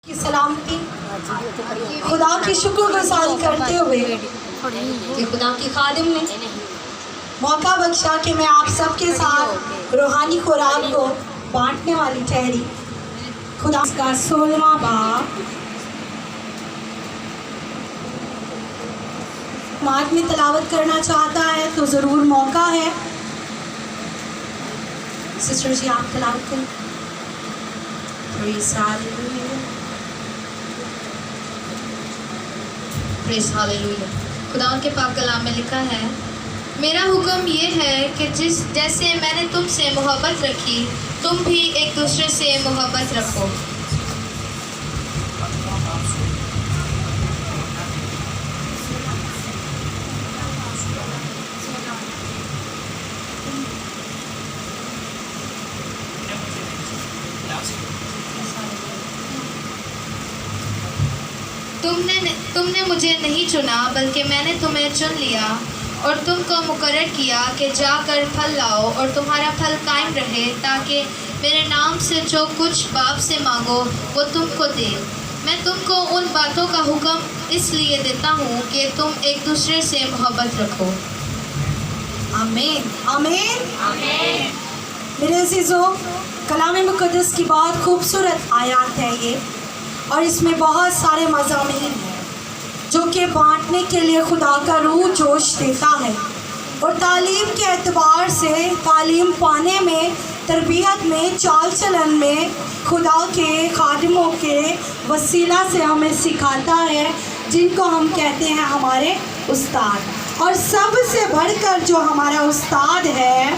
کی سلامتی خدا کی شکر گزاری کرتے ہوئے کہ خدا کی خادم نے موقع بخشا کہ میں آپ سب کے ساتھ روحانی خوراک کو بانٹنے والی ٹھہری۔ خدا کا 16واں باب مات میں تلاوت کرنا چاہتا ہے تو ضرور موقع ہے۔ سسٹر جی آپ تلاوت کریں۔ پریز ہاللویا۔ خدا ان کے پاک کلام میں لکھا ہے، میرا حکم یہ ہے کہ جیسے میں نے تم سے محبت رکھی تم بھی ایک دوسرے سے محبت رکھو۔ تم نے مجھے نہیں چنا بلکہ میں نے تمہیں چن لیا اور تم کو مقرر کیا کہ جا کر پھل لاؤ اور تمہارا پھل قائم رہے، تاکہ میرے نام سے جو کچھ باپ سے مانگو وہ تم کو دے۔ میں تم کو ان باتوں کا حکم اس لیے دیتا ہوں کہ تم ایک دوسرے سے محبت رکھو۔ آمین آمین آمین۔ میرے عزیزو، کلام مقدس کی بہت خوبصورت آیات ہے یہ، اور اس میں بہت سارے مضامین ہیں جو کہ بانٹنے کے لیے خدا کا روح جوش دیتا ہے، اور تعلیم کے اعتبار سے تعلیم پانے میں، تربیت میں، چال چلن میں خدا کے خادموں کے وسیلہ سے ہمیں سکھاتا ہے، جن کو ہم کہتے ہیں ہمارے استاد۔ اور سب سے بڑھ کر جو ہمارا استاد ہے،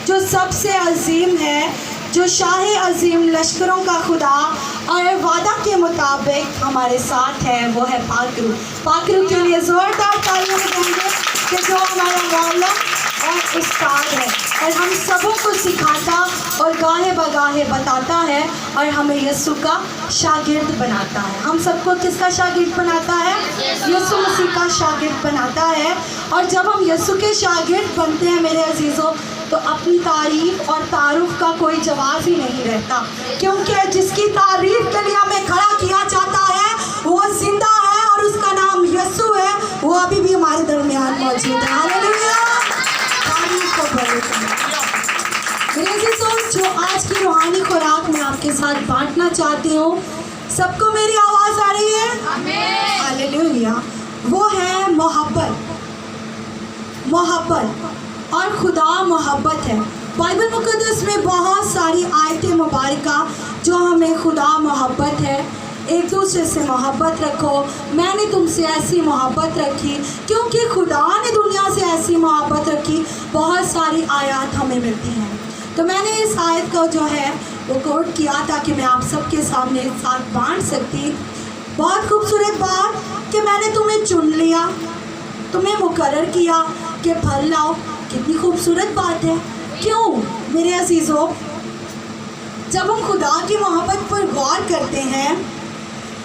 جو سب سے عظیم ہے، جو شاہ عظیم لشکروں کا خدا اور وعدہ کے مطابق ہمارے ساتھ ہے، وہ ہے پاک روح۔ پاک روح کے لیے زوردار تالیاں دیں گے کہ جو ہمارا معلم اور استاد ہے، اور ہم سبوں کو سکھاتا اور گاہے بگاہے بتاتا ہے، اور ہمیں یسوع کا شاگرد بناتا ہے۔ ہم سب کو کس کا شاگرد بناتا ہے؟ یسوع مسیح کا شاگرد بناتا ہے۔ اور جب ہم یسوع کے شاگرد بنتے ہیں میرے عزیزوں، تو اپنی تعریف اور تعارف کا کوئی جواز ہی نہیں رہتا، کیونکہ جس کی تعریف کے لیے ہمیں کھڑا کیا جاتا ہے وہ زندہ ہے، اور اس کا نام یسوع ہے، وہ ابھی بھی ہمارے درمیان موجود ہے۔ ہاللیلویا، تعریف کو بڑھے میرے عزیزوں، جو آج کی روحانی خوراک میں آپ کے ساتھ بانٹنا چاہتی ہوں، سب کو میری آواز آ رہی ہے؟ آمین، ہاللیلویا۔ وہ ہے محبت۔ محبت، اور خدا محبت ہے۔ بائبل مقدس میں بہت ساری آیت مبارکہ جو ہمیں خدا محبت ہے، ایک دوسرے سے محبت رکھو، میں نے تم سے ایسی محبت رکھی، کیونکہ خدا نے دنیا سے ایسی محبت رکھی، بہت ساری آیات ہمیں ملتی ہیں۔ تو میں نے اس آیت کو جو ہے وہ کوٹ کیا تاکہ میں آپ سب کے سامنے ایک ساتھ بانٹ سکتی۔ بہت خوبصورت بات کہ میں نے تمہیں چن لیا، تمہیں مقرر کیا کہ پھل لاؤ۔ کتنی خوبصورت بات ہے۔ کیوں میرے عزیزوں؟ جب ہم خدا کی محبت پر غور کرتے ہیں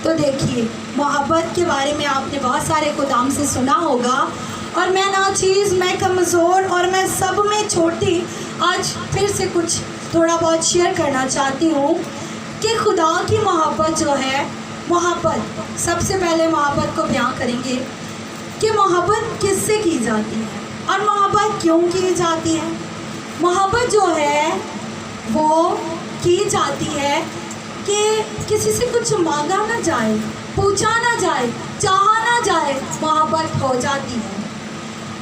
تو دیکھیے، محبت کے بارے میں آپ نے بہت سارے خدام سے سنا ہوگا، اور میں ناچیز، میں کمزور اور میں سب میں چھوٹی، آج پھر سے کچھ تھوڑا بہت شیئر کرنا چاہتی ہوں کہ خدا کی محبت جو ہے، محبت سب سے پہلے محبت کو بیان کریں گے کہ محبت کس سے کی جاتی ہے اور محبت کیوں کی جاتی ہے۔ محبت جو ہے وہ کی جاتی ہے کہ کسی سے کچھ مانگا نہ جائے، پوچھا نہ جائے، چاہا نہ جائے، محبت ہو جاتی ہے۔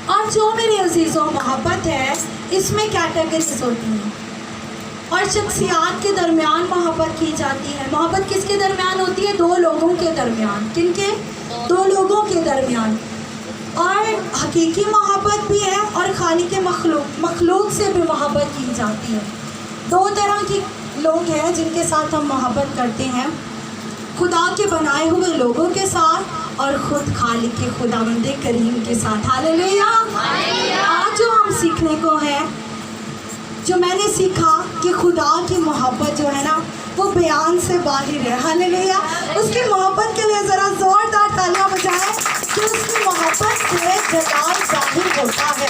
اور جو میرے عزیزوں محبت ہے، اس میں کیٹیگریز ہوتی ہیں، اور شخصیات کے درمیان محبت کی جاتی ہے۔ محبت کس کے درمیان ہوتی ہے؟ دو لوگوں کے درمیان۔ کن کے؟ دو لوگوں کے درمیان۔ اور حقیقی محبت بھی ہے، اور خالق مخلوق سے بھی محبت کی جاتی ہے۔ دو طرح کے لوگ ہیں جن کے ساتھ ہم محبت کرتے ہیں، خدا کے بنائے ہوئے لوگوں کے ساتھ، اور خود خالق کے خداوند کریم کے ساتھ۔ ہاللیلویا۔ آج جو ہم سیکھنے کو ہے، جو میں نے سیکھا کہ خدا کی محبت جو ہے نا، وہ بیان سے باہر ہے۔ ہاللیلویا۔ اس کی محبت کے لیے ذرا زوردار تالیاں بجائیں کہ اس کی محبت سے جلال ظاہر ہوتا ہے۔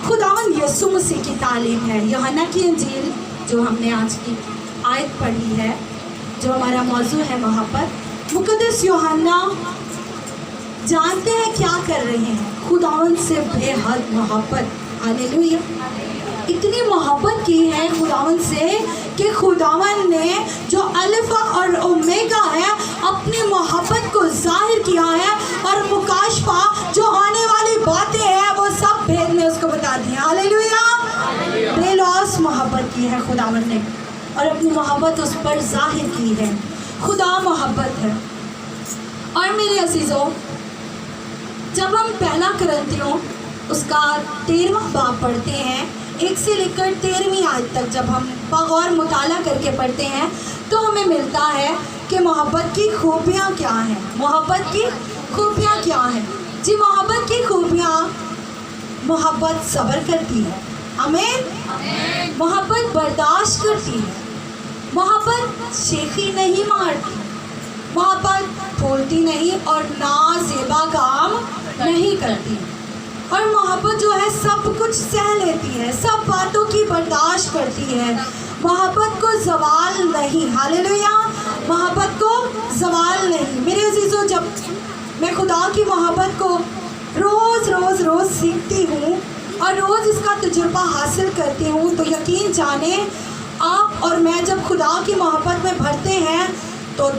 خداوند یسوع مسیح کی تعلیم ہے۔ یوحنا کی انجیل جو ہم نے آج کی आयत पढ़ी है जो हमारा मौजू है मोहब्बत। मुकद्दस यूहन्ना जानते हैं क्या कर रहे हैं, खुदावन से बेहद मोहब्बत। हालेलुया। इतनी मोहब्बत की है खुदावन से कि खुदावन ने जो अल्फा और ओमेगा है अपनी मोहब्बत को जाहिर किया है, और मुकाशफा जो आने वाली बातें हैं वो सब भेद में उसको बता दिया। हालेलुया। बेलौस मोहब्बत की है खुदावन ने और अपनी मोहब्बत उस पर जाहिर की है। खुदा मोहब्बत है। और मेरे अजीज़ों, जब हम पहला कुरिन्थियों उसका 13वां बाब पढ़ते हैं, 1 से लेकर 13वीं आयत तक जब हम बगौर मुताला करके पढ़ते हैं तो हमें मिलता है कि मोहब्बत की खूबियाँ क्या हैं। मोहब्बत की खूबियाँ क्या हैं? जी, मोहब्बत की खूबियाँ, मोहब्बत सब्र करती है। आमीन। मोहब्बत बर्दाश्त करती है। मोहब्बत शेखी नहीं मारती। मोहब्बत बोलती नहीं और नाज़ेबा काम नहीं करती। और मोहब्बत जो है सब कुछ सह लेती है, सब बातों की बर्दाश्त करती है। मोहब्बत को ज़वाल नहीं। हालेलुया। मोहब्बत को ज़वाल नहीं। मेरे अजीज़ों, जब मैं खुदा की मोहब्बत को रोज़ सीखती हूँ और रोज़ इसका तजुर्बा हासिल करती हूँ, तो यकीन जाने आप और मैं जब खुदा की मोहब्बत में भरते हैं तो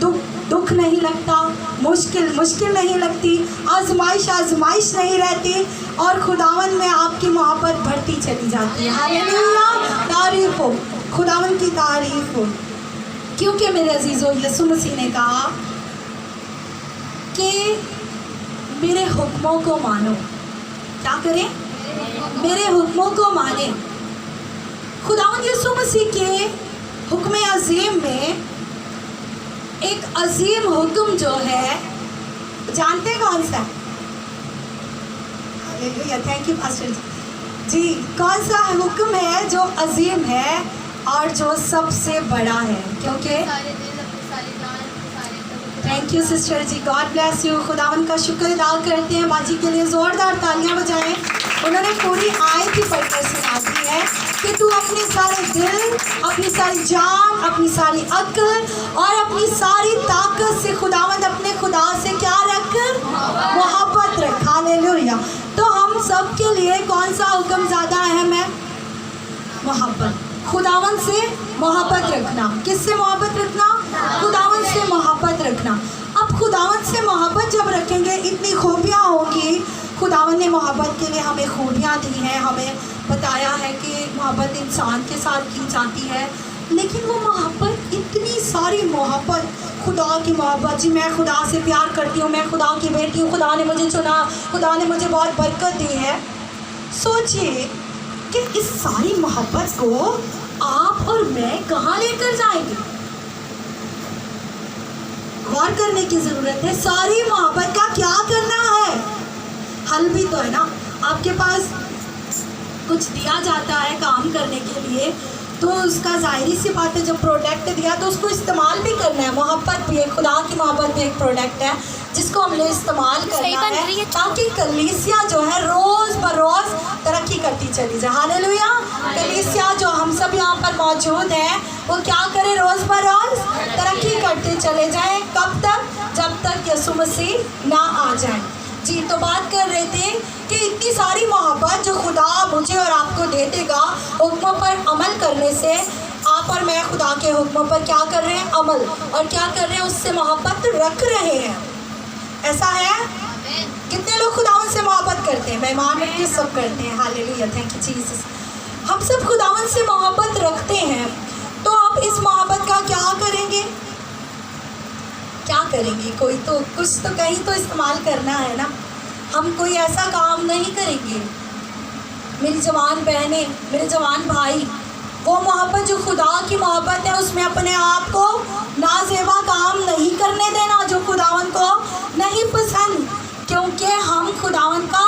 दुख नहीं लगता, मुश्किल नहीं लगती, आजमाइश नहीं रहती, और खुदावन में आपकी मोहब्बत बढ़ती चली जाती है। हालेलुया। तारीफ हो, खुदावन की तारीफ हो। क्योंकि मेरे अजीज़ों, यीशु मसीह ने कहा कि मेरे हुक्मों को मानो। क्या करें? मेरे हुक्मों को माने। खुदावन यीशु मसीह के हुक्म अज़ीम में एक अजीम हुक्म जो है, जानते कौन सा? हालेलुया। थैंक यू पास्टर जी। कौन सा हुक्म है जो अजीम है और जो सबसे बड़ा है? क्योंकि thank you sister ji, God bless you. खुदावन का शुक्र अदा करते हैं। बाजी के लिए ज़ोरदार तालियां बजाएं। उन्होंने पूरी आयत ही पढ़कर सुना दी है कि तू अपने सारे दिल, अपनी सारी जान, अपनी सारी अक्ल और अपनी सारी ताकत से खुदावंद अपने खुदा से क्या रख? मोहब्बत रख। हालेलुया। तो हम सब के लिए कौन सा हुक्म ज़्यादा अहम है? मोहब्बत। खुदावंद से मोहब्बत रखना। किससे मोहब्बत रखना? खुदावंद से मोहब्बत रखना। अब खुदावंद से मोहब्बत जब रखेंगे, इतनी खूबियाँ होंगी। खुदावंद ने मोहब्बत के लिए हमें खूबियाँ दी हैं, हमें बताया है कि मोहब्बत इंसान के साथ की जाती है। लेकिन वो मोहब्बत, इतनी सारी मोहब्बत, खुदा की मोहब्बत। जी, मैं खुदा से प्यार करती हूँ, मैं खुदा की बेटी हूँ, खुदा ने मुझे चुना, खुदा ने मुझे बहुत बरकत दी है। सोचिए कि इस सारी मोहब्बत को आप और मैं कहाँ लेकर जाएंगे? गौर करने की ज़रूरत है। सारी मोहब्बत का क्या करना है? हल भी तो है ना। आपके पास कुछ दिया जाता है काम करने के लिए, तो उसका ज़ाहिरी सी बात है, जब प्रोडक्ट दिया तो उसको इस्तेमाल भी करना है। मोहब्बत भी है, खुदा की मोहब्बत भी एक प्रोडक्ट है जिसको हमने इस्तेमाल करना है ताकि कलीसिया जो है रोज़ बरोज़ तरक्की करती चली जाए। हालेलुया। कलीसिया जो हम सब यहाँ पर मौजूद हैं वो क्या करें? रोज़ बरोज़ तरक्की करते चले जाएँ। कब तक? जब तक यीशु मसीह ना आ जाए। जी, तो बात कर रहे थे कि इतनी सारी मोहब्बत जो खुदा मुझे और आपको दे देगा, हुक्मों पर अमल करने से आप और मैं खुदा के हुक्मों पर क्या कर रहे हैं? अमल। और क्या कर रहे हैं? उससे मोहब्बत रख रहे हैं। ऐसा है? कितने लोग खुदावन से मोहब्बत करते हैं? मेहमान रख के सब करते हैं। हालेलुया। Thank you Jesus. हम सब खुदावन से मोहब्बत रखते हैं। तो आप इस मोहब्बत का क्या करेंगे? क्या करेंगे? कोई तो कुछ तो कहीं तो इस्तेमाल करना है ना। हम कोई ऐसा काम नहीं करेंगे। मेरी जवान बहनें, मेरे जवान भाई, वो मोहब्बत जो खुदा की मोहब्बत है उसमें अपने आप को नाज़ेबा काम नहीं करने देना जो खुदावन को नहीं पसंद, क्योंकि हम खुदावन का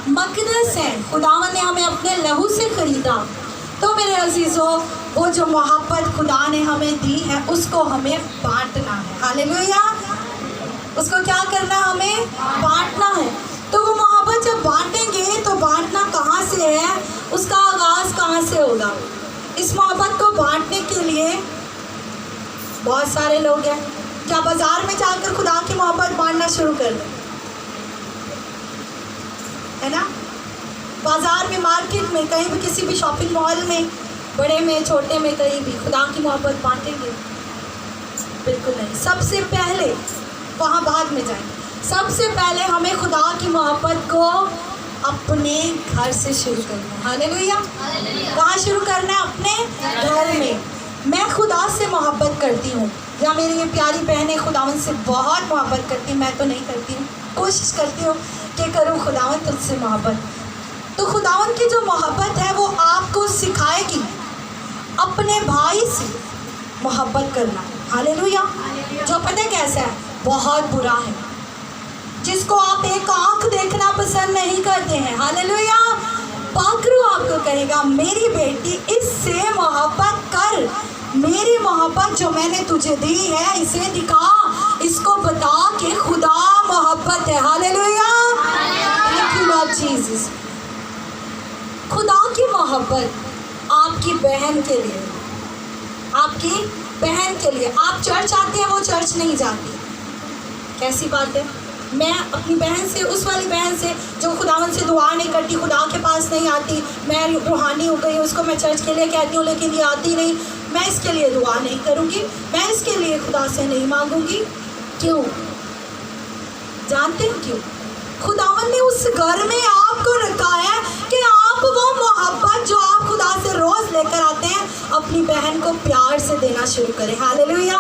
मक़दस हैं। खुदावन ने हमें अपने लहू से ख़रीदा। तो मेरे अजीज़ों, वो जो मोहब्बत खुदा ने हमें दी है उसको हमें बांटना है। हालेलुया। उसको क्या करना है? हमें बांटना है। तो वो मोहब्बत जब बांटेंगे तो बांटना कहाँ से है? उसका आगाज़ कहाँ से होगा? इस मोहब्बत को बांटने के लिए बहुत सारे लोग हैं, क्या बाजार में जाकर खुदा की मोहब्बत बांटना शुरू कर दें, है ना? बाजार में, मार्केट में, कहीं भी, किसी भी शॉपिंग मॉल में, बड़े में छोटे में, कहीं भी खुदा की मोहब्बत बांटेंगे? बिल्कुल नहीं। सबसे पहले वहाँ बाद में जाएंगे। सबसे पहले हमें खुदा की मोहब्बत को अपने घर से शुरू करना है। हालेलुया। कहाँ शुरू करना है? अपने घर में। मैं खुदा से मोहब्बत करती हूँ, या मेरी ये प्यारी बहनें खुदावन से बहुत मोहब्बत करती हैं, मैं तो नहीं करती हूँ, कोशिश करती हूँ कि करूँ खुदावन तुझसे मोहब्बत। तो खुदावन की जो मोहब्बत है वो आपको सिखाएगी अपने भाई से मोहब्बत करना। हालेलुया। जो पता है कैसा है? बहुत बुरा है, जिसको आप एक आंख देखना पसंद नहीं करते हैं। हालेलुया। पाकरू आपको कहेगा, मेरी बेटी इससे मोहब्बत कर, मेरी मोहब्बत जो मैंने तुझे दी है इसे दिखा, इसको बता कि खुदा मोहब्बत है। Hallelujah. Thank you Lord Jesus. खुदा की मोहब्बत आपकी बहन के लिए, आपकी बहन के लिए। आप चर्च आते हैं, वो चर्च नहीं जाती, कैसी बात है? मैं अपनी बहन से, उस वाली बहन से जो खुदावन से दुआ नहीं करती, खुदा के पास नहीं आती, मैं रूहानी हो गई, उसको मैं चर्च के लिए कहती हूँ लेकिन ये आती नहीं, मैं इसके लिए दुआ नहीं करूँगी, मैं इसके लिए खुदा से नहीं मांगूंगी। क्यों? जानते हैं क्यों? खुदावन ने उस घर में आपको रखा है कि आप वो मोहब्बत जो आप खुदा से रोज़ लेकर आते हैं अपनी बहन को प्यार से देना शुरू करें। हालेलुया।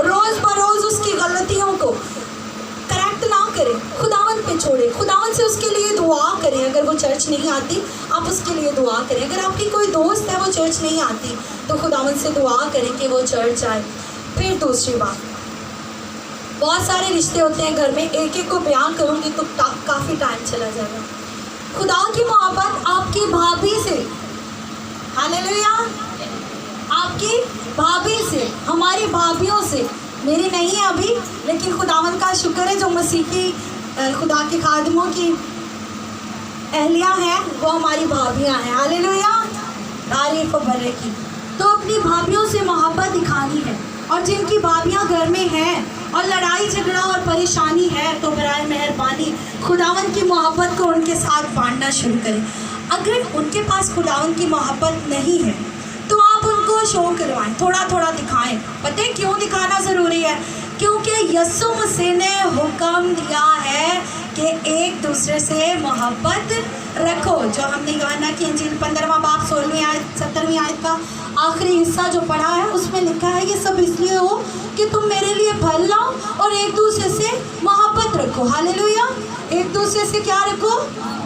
रोज़ बरोज़ उसकी गलतियों को करेक्ट ना करें, खुदावन पे छोड़ें, खुदावन से उसके लिए दुआ करें। अगर वो चर्च नहीं आती आप उसके लिए दुआ करें। अगर आपकी कोई दोस्त है वो चर्च नहीं आती तो खुदावन से दुआ करें कि वो चर्च आए। फिर दूसरी बात, बहुत सारे रिश्ते होते हैं घर में, एक एक को बयान करूँगी तो काफ़ी टाइम चला जाएगा। खुदा की मोहब्बत आपकी भाभी से, हालेलुया, आपकी भाभी से, हमारी भाभियों से, मेरी नहीं है अभी लेकिन खुदावन का शुक्र है जो मसीही खुदा के खादिमों की अहलिया हैं वो हमारी भाभियां हैं। हालेलुया। तारीफ बने की। तो अपनी भाभियों से मोहब्बत दिखानी है, और जिनकी भाभियां घर में हैं और लड़ाई झगड़ा और परेशानी है तो बराए मेहरबानी खुदावन की मोहब्बत को उनके साथ बांटना शुरू करें। अगर उनके पास खुदावन की मोहब्बत नहीं है तो आप उनको शो करवाएं, थोड़ा थोड़ा दिखाएं। पता है क्यों दिखाना ज़रूरी है? क्योंकि यीशु मसीह ने हुक्म दिया है कि एक दूसरे से मोहब्बत रखो। जो हमने यूहन्ना की इंजील 15वां बाब 16वीं आयत 17वीं आयत का आखिरी हिस्सा जो पढ़ा है उसमें लिखा है ये सब इसलिए हो कि तुम मेरे लिए फल लाओ और एक दूसरे से मोहब्बत रखो। हालेलुया। एक दूसरे से क्या रखो?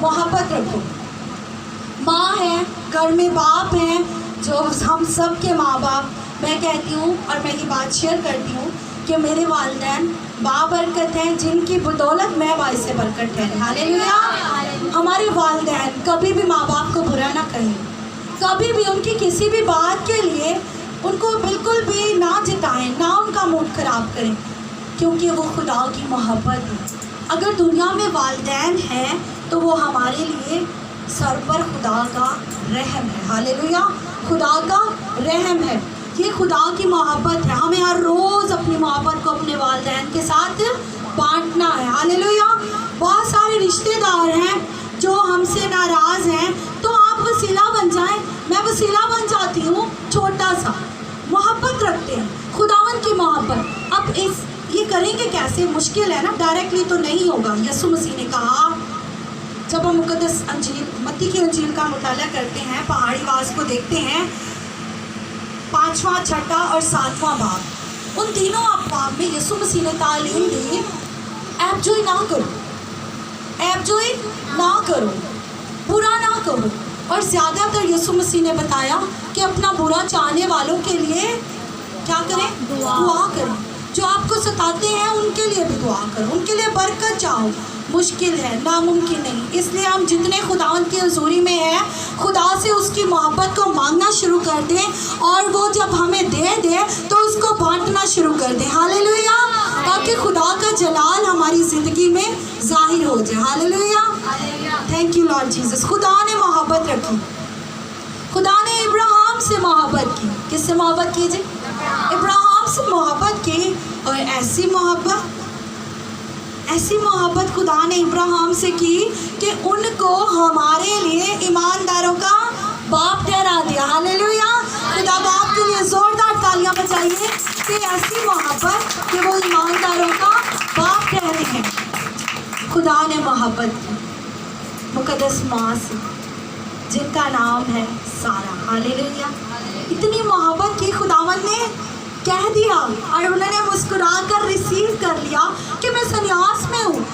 मोहब्बत रखो। माँ है, घर में बाप हैं, जो हम सब के माँ बाप, मैं कहती हूँ और मैं ये बात शेयर करती हूँ कि मेरे वालिदैन बाबरकत हैं, जिनकी बदौलत मैं बाइस बरकत है। हालेलुया। हमारे वालिदैन कभी भी माँ बाप को बुरा ना कहें, कभी भी उनकी किसी भी बात के लिए उनको बिल्कुल भी ना जिताएं, ना उनका मूड खराब करें, क्योंकि वो खुदा की मोहब्बत है। अगर दुनिया में वालिदैन हैं तो वो हमारे लिए सर पर खुदा का रहम है। हालेलुया। खुदा का रहम है, ये खुदा की मोहब्बत है। हमें हर रोज़ अपनी मोहब्बत को अपने वालिदैन के साथ बांटना है। हालेलुया। बहुत सारे रिश्तेदार हैं जो हमसे नाराज़ हैं, तो आप वसीला बन जाएं। मैं वसीला बन जाती हूँ, छोटा सा मोहब्बत रखते हैं, खुदावन की मोहब्बत। अब ये करेंगे कैसे? मुश्किल है ना, डायरेक्टली तो नहीं होगा। यीशु मसीह ने कहा, जब हम मुकद्दस अंजील मत्ती की अंजील का मुताला करते हैं, पहाड़ी वास को देखते हैं, 5वां, 6वां और 7वां बाब, उन तीनों बाब में यीशु मसीह ने तालीम दी, ऐबजोई ना करो, ऐबजोई ना करो, बुरा ना करो। और ज़्यादातर यीशु मसीह ने बताया कि अपना बुरा चाहने वालों के लिए क्या करें? दुआ करें। जो आपको सताते हैं उनके लिए भी दुआ करो, उनके लिए बरकत चाहो। मुश्किल है, नामुमकिन नहीं। इसलिए हम जितने खुदावंद की हज़ूरी में हैं, खुदा से उसकी मोहब्बत को मांगना शुरू कर दें, और वो जब हमें दे तो उसको बांटना शुरू कर दें। हालेलुया। ताकि खुदा का जलाल हमारी ज़िंदगी में ज़ाहिर हो जाए। Hallelujah. Thank you Lord Jesus. खुदा ने मोहब्बत रखी, खुदा ने इब्राहिम से मोहब्बत की। किससे मोहब्बत की जी? इब्राहिम से मोहब्बत की, और ऐसी मोहब्बत खुदा ने इब्राहिम से की कि उनको हमारे लिए ईमानदारों का बाप ठहरा दिया। हालेलुया। खुदा बाप के लिए जोरदार तालियां बजाइए कि ऐसी मोहब्बत कि वो ईमानदारों का बाप ठहरे हैं। खुदा ने मोहब्बत की मुकद्दस माँ से जिनका नाम है सारा। हालेलुया। इतनी मोहब्बत की खुदावन ने कह दिया और उन्होंने मुस्कुरा कर रिसीव कर लिया कि मैं संन्यास में हूँ,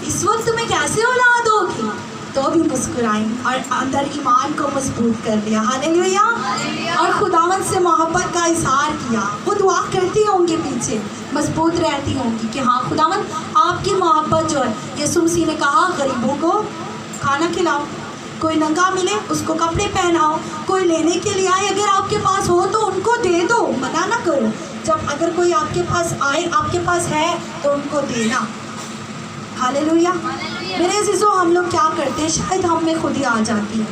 इस वक्त मैं कैसे औलाद होगी, तो भी मुस्कुराई और अंदर ईमान को मजबूत कर लिया। हालेलुया। और खुदावन से मोहब्बत का इजहार किया। वो दुआ करती होंगी, पीछे मजबूत रहती होंगी कि हाँ खुदावन आपकी मोहब्बत जो है। यीशु मसीह ने कहा गरीबों को खाना खिलाओ, कोई नंगा मिले उसको कपड़े पहनाओ, कोई लेने के लिए आए अगर आपके पास हो तो उनको दे दो, मना ना करो। जब अगर कोई आपके पास आए, आपके पास है तो उनको देना। हालेलुया। मेरे अजीजों, हम लोग क्या करते हैं, शायद हम में खुद ही आ जाती है।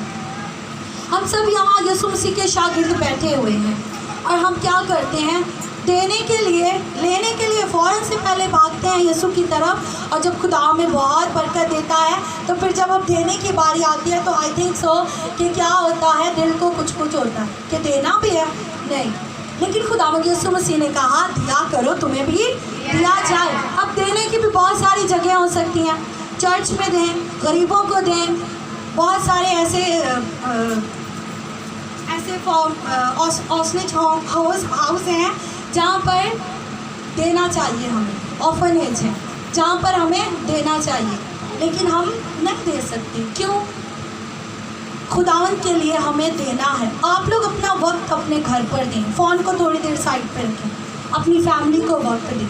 हम सब यहाँ यीशु मसीह के शागिर्द बैठे हुए हैं और हम क्या करते हैं, देने के लिए लेने के लिए फ़ौरन से पहले भागते हैं यीशु की तरफ, और जब खुदा हमें बहुत बरकत देता है तो फिर जब अब देने की बारी आती है तो आई थिंक सो कि क्या होता है, दिल को कुछ होता है कि देना भी है, नहीं। लेकिन खुदावंद यीशु मसीह ने कहा दिया करो तुम्हें भी दिया जाए। अब देने की भी बहुत सारी जगह हो सकती हैं, चर्च में दें, गरीबों को दें, बहुत सारे ऐसे ऑर्फनेज हाउस हैं जहाँ पर देना चाहिए हमें, ऑर्फनेज है जहाँ पर हमें देना चाहिए, लेकिन हम नहीं दे सकते। क्यों? खुदावन के लिए हमें देना है। आप लोग अपना वक्त अपने घर पर दें, फ़ोन को थोड़ी देर साइड पर रखें, अपनी फैमिली को वक्त दें।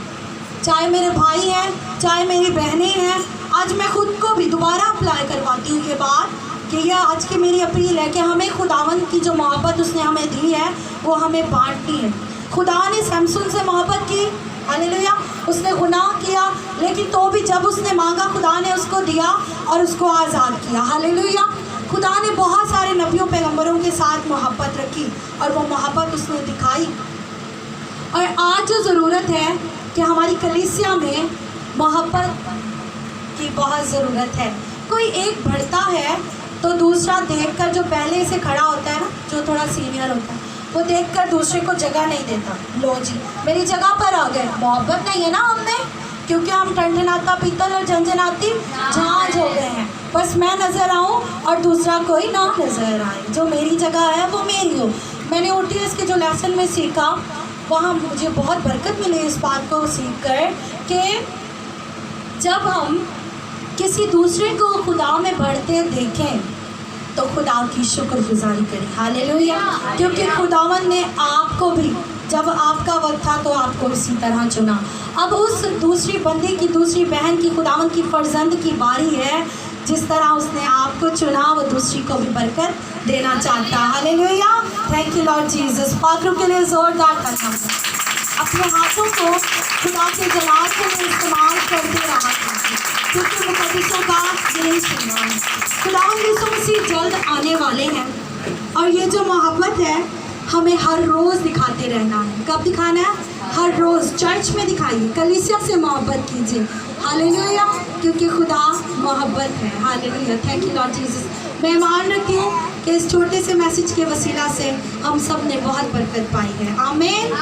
चाहे मेरे भाई हैं, चाहे मेरी बहनें हैं। आज मैं खुद को भी दोबारा अप्लाई करवाती हूँ ये बात कि यह आज की मेरी अपील है कि हमें खुदावन की जो मोहब्बत उसने हमें दी है वो हमें बांटनी है। खुदा ने सैमसन से मोहब्बत की, हालेलुया, उसने गुनाह किया, लेकिन तो भी जब उसने मांगा खुदा ने उसको दिया और उसको आज़ाद किया। हालेलुया। खुदा ने बहुत सारे नबियों पैगंबरों के साथ मोहब्बत रखी और वो मोहब्बत उसने दिखाई। और आज जो ज़रूरत है कि हमारी कलीसिया में मोहब्बत की बहुत ज़रूरत है। कोई एक बढ़ता है तो दूसरा देखकर, जो पहले से खड़ा होता है ना, जो थोड़ा सीनियर होता है, वो देखकर दूसरे को जगह नहीं देता। लो जी मेरी जगह पर आ गए, मोहब्बत नहीं है ना हमने, क्योंकि हम टंडनाता पीतल और झंझनाती झांझ हो गए हैं। बस मैं नज़र आऊँ और दूसरा कोई ना नज़र आए, जो मेरी जगह है वो मेरी हो। मैंने OTS के जो लेसन में सीखा वहाँ मुझे बहुत बरकत मिली इस बात को सीख कर कि जब हम किसी दूसरे को खुदा में बढ़ते देखें तो खुदा की शुक्रगुजारी करें। हालेलुया। क्योंकि खुदावन ने आपको भी, जब आपका वक्त था तो आपको इसी तरह चुना। अब उस दूसरी बंदी की, दूसरी बहन की, खुदावन की फर्जंद की बारी है। जिस तरह उसने आपको चुना वो दूसरी को भी बरकत देना चाहता है। Hallelujah. Thank you Lord Jesus. पात्रों के लिए जोरदार तालियां। अपने हाथों को खुदा के जलाल के लिए इस्तेमाल करते रहा कीजिए, क्योंकि मुकद्दसों का यही सम्मान है। खुदावंद यीशु मसीह जल्द आने वाले हैं और ये जो मोहब्बत है हमें हर रोज़ दिखाते रहना है। कब दिखाना है? हर रोज़ चर्च में दिखाइए, कलीसिया से मोहब्बत कीजिए। हालेलुया। क्योंकि खुदा मोहब्बत है। Hallelujah. Thank you Lord Jesus. मैं मान रखती हूँ कि इस छोटे से मैसेज के वसीला से हम सब ने बहुत बरकत पाई है। आमीन।